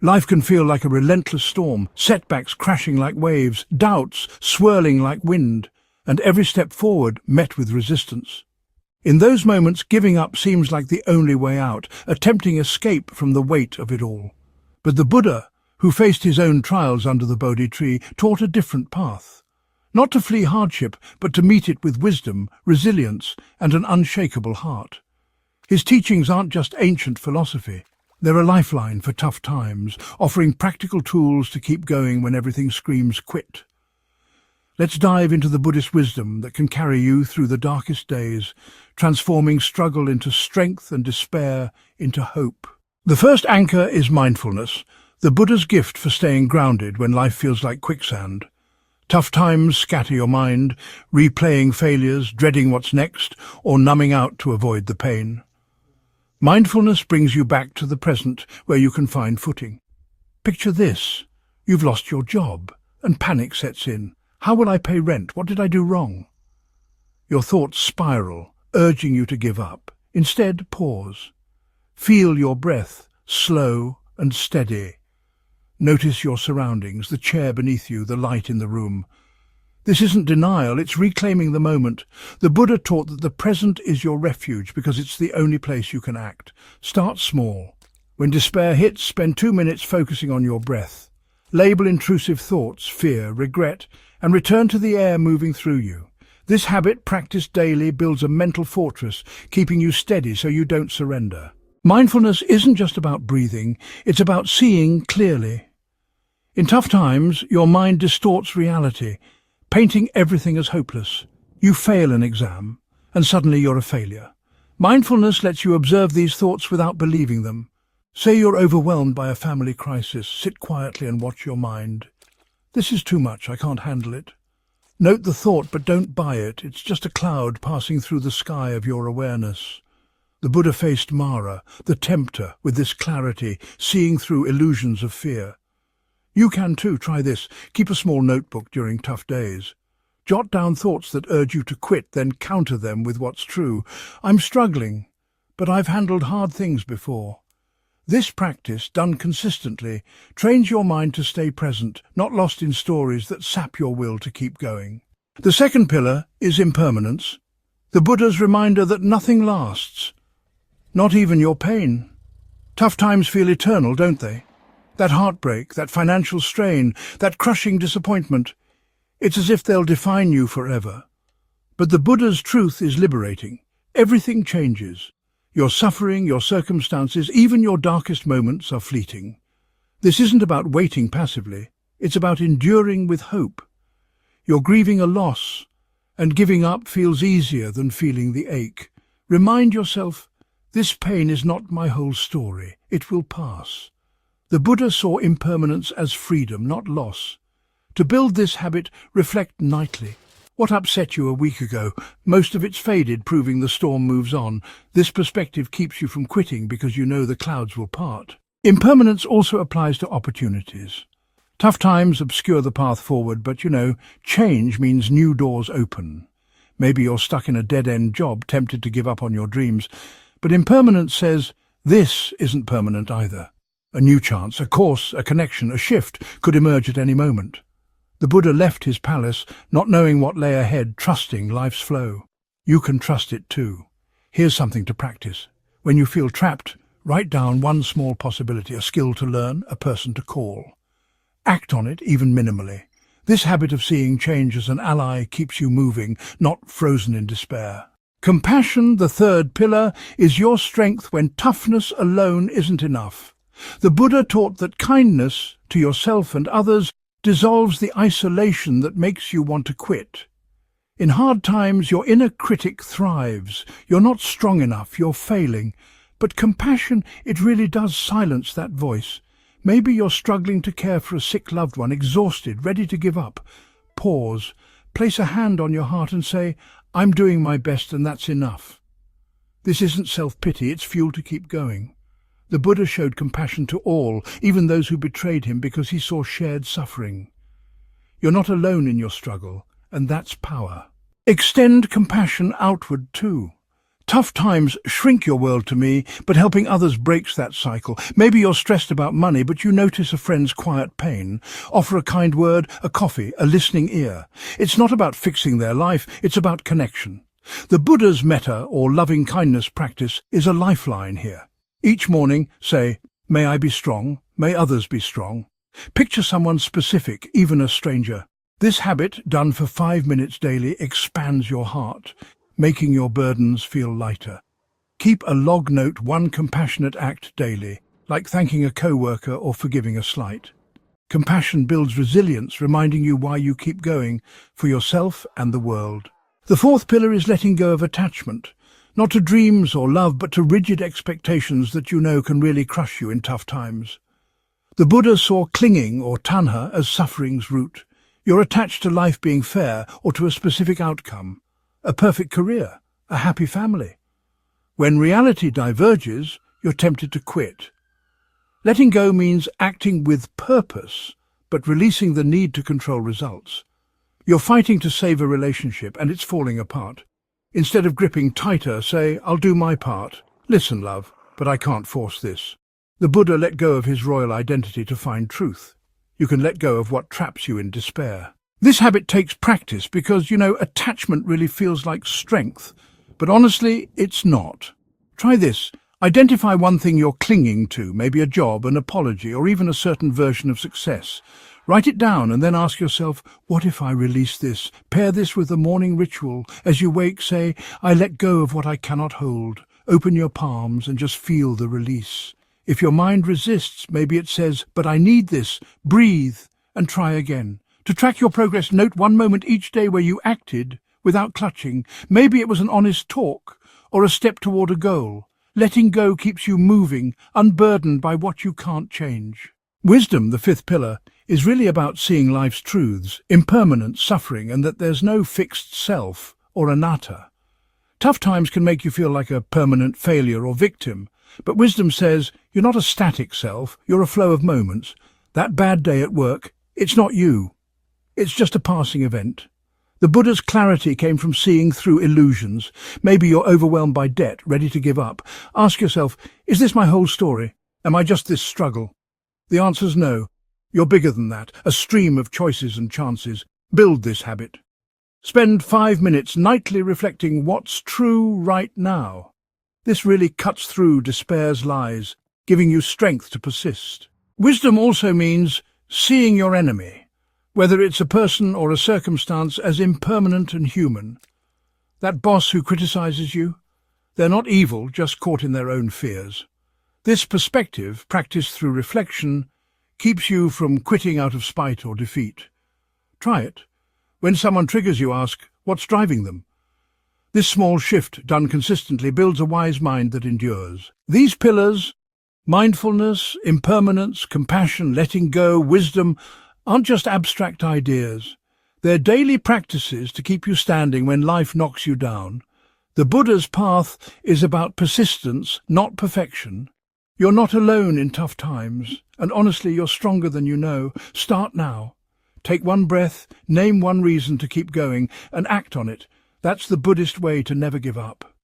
Life can feel like a relentless storm, setbacks crashing like waves, doubts swirling like wind, and every step forward met with resistance. In those moments, giving up seems like the only way out, a tempting escape from the weight of it all. But the Buddha, who faced his own trials under the Bodhi tree, taught a different path. Not to flee hardship, but to meet it with wisdom, resilience, and an unshakable heart. His teachings aren't just ancient philosophy. They're a lifeline for tough times, offering practical tools to keep going when everything screams quit. Let's dive into the Buddhist wisdom that can carry you through the darkest days, transforming struggle into strength and despair into hope. The first anchor is mindfulness, the Buddha's gift for staying grounded when life feels like quicksand. Tough times scatter your mind, replaying failures, dreading what's next, or numbing out to avoid the pain. Mindfulness brings you back to the present, where you can find footing. Picture this. You've lost your job, and panic sets in. How will I pay rent? What did I do wrong? Your thoughts spiral, urging you to give up. Instead, pause. Feel your breath, slow and steady. Notice your surroundings, the chair beneath you, the light in the room. This isn't denial, it's reclaiming the moment. The Buddha taught that the present is your refuge because it's the only place you can act. Start small. When despair hits, spend 2 minutes focusing on your breath. Label intrusive thoughts, fear, regret, and return to the air moving through you. This habit, practiced daily, builds a mental fortress, keeping you steady so you don't surrender. Mindfulness isn't just about breathing, it's about seeing clearly. In tough times, your mind distorts reality, painting everything as hopeless. You fail an exam, and suddenly you're a failure. Mindfulness lets you observe these thoughts without believing them. Say you're overwhelmed by a family crisis. Sit quietly and watch your mind. This is too much, I can't handle it. Note the thought, but don't buy it. It's just a cloud passing through the sky of your awareness. The Buddha faced Mara, the tempter, with this clarity, seeing through illusions of fear. You can too. Try this. Keep a small notebook during tough days. Jot down thoughts that urge you to quit, then counter them with what's true. I'm struggling, but I've handled hard things before. This practice, done consistently, trains your mind to stay present, not lost in stories that sap your will to keep going. The second pillar is impermanence, the Buddha's reminder that nothing lasts, not even your pain. Tough times feel eternal, don't they? That heartbreak, that financial strain, that crushing disappointment. It's as if they'll define you forever. But the Buddha's truth is liberating. Everything changes. Your suffering, your circumstances, even your darkest moments are fleeting. This isn't about waiting passively. It's about enduring with hope. You're grieving a loss, and giving up feels easier than feeling the ache. Remind yourself, this pain is not my whole story. It will pass. The Buddha saw impermanence as freedom, not loss. To build this habit, reflect nightly. What upset you a week ago? Most of it's faded, proving the storm moves on. This perspective keeps you from quitting because you know the clouds will part. Impermanence also applies to opportunities. Tough times obscure the path forward, but change means new doors open. Maybe you're stuck in a dead-end job, tempted to give up on your dreams. But impermanence says, this isn't permanent either. A new chance, a course, a connection, a shift could emerge at any moment. The Buddha left his palace, not knowing what lay ahead, trusting life's flow. You can trust it too. Here's something to practice. When you feel trapped, write down one small possibility, a skill to learn, a person to call. Act on it, even minimally. This habit of seeing change as an ally keeps you moving, not frozen in despair. Compassion, the third pillar, is your strength when toughness alone isn't enough. The Buddha taught that kindness to yourself and others dissolves the isolation that makes you want to quit. In hard times, your inner critic thrives. You're not strong enough, you're failing. But compassion, it really does silence that voice. Maybe you're struggling to care for a sick loved one, exhausted, ready to give up. Pause, place a hand on your heart and say, I'm doing my best and that's enough. This isn't self-pity, it's fuel to keep going. The Buddha showed compassion to all, even those who betrayed him, because he saw shared suffering. You're not alone in your struggle, and that's power. Extend compassion outward too. Tough times shrink your world to me, but helping others breaks that cycle. Maybe you're stressed about money, but you notice a friend's quiet pain. Offer a kind word, a coffee, a listening ear. It's not about fixing their life, it's about connection. The Buddha's metta, or loving kindness practice, is a lifeline here. Each morning, say, "May I be strong, may others be strong." Picture someone specific, even a stranger. This habit, done for 5 minutes daily, expands your heart, making your burdens feel lighter. Keep a log note, one compassionate act daily, like thanking a co-worker or forgiving a slight. Compassion builds resilience, reminding you why you keep going, for yourself and the world. The fourth pillar is letting go of attachment, not to dreams or love, but to rigid expectations that you know can really crush you in tough times. The Buddha saw clinging, or tanha, as suffering's root. You're attached to life being fair or to a specific outcome, a perfect career, a happy family. When reality diverges, you're tempted to quit. Letting go means acting with purpose, but releasing the need to control results. You're fighting to save a relationship and it's falling apart. Instead of gripping tighter, say, "I'll do my part. Listen, love, but I can't force this." The Buddha let go of his royal identity to find truth. You can let go of what traps you in despair. This habit takes practice because, attachment really feels like strength. But honestly, it's not. Try this. Identify one thing you're clinging to, maybe a job, an apology, or even a certain version of success. Write it down and then ask yourself, what if I release this? Pair this with a morning ritual. As you wake, say, "I let go of what I cannot hold." Open your palms and just feel the release. If your mind resists, maybe it says, "But I need this." Breathe and try again. To track your progress, note one moment each day where you acted without clutching. Maybe it was an honest talk or a step toward a goal. Letting go keeps you moving, unburdened by what you can't change. Wisdom, the fifth pillar, is really about seeing life's truths, impermanence, suffering, and that there's no fixed self or anatta. Tough times can make you feel like a permanent failure or victim, but wisdom says you're not a static self, you're a flow of moments. That bad day at work, it's not you. It's just a passing event. The Buddha's clarity came from seeing through illusions. Maybe you're overwhelmed by debt, ready to give up. Ask yourself, is this my whole story? Am I just this struggle? The answer's no. You're bigger than that, a stream of choices and chances. Build this habit. Spend 5 minutes nightly reflecting what's true right now. This really cuts through despair's lies, giving you strength to persist. Wisdom also means seeing your enemy, whether it's a person or a circumstance, as impermanent and human. That boss who criticizes you, they're not evil, just caught in their own fears. This perspective, practiced through reflection, keeps you from quitting out of spite or defeat. Try it. When someone triggers you, ask, what's driving them? This small shift, done consistently, builds a wise mind that endures. These pillars, mindfulness, impermanence, compassion, letting go, wisdom, aren't just abstract ideas. They're daily practices to keep you standing when life knocks you down. The Buddha's path is about persistence, not perfection. You're not alone in tough times, and honestly, you're stronger than you know. Start now. Take one breath, name one reason to keep going, and act on it. That's the Buddhist way to never give up.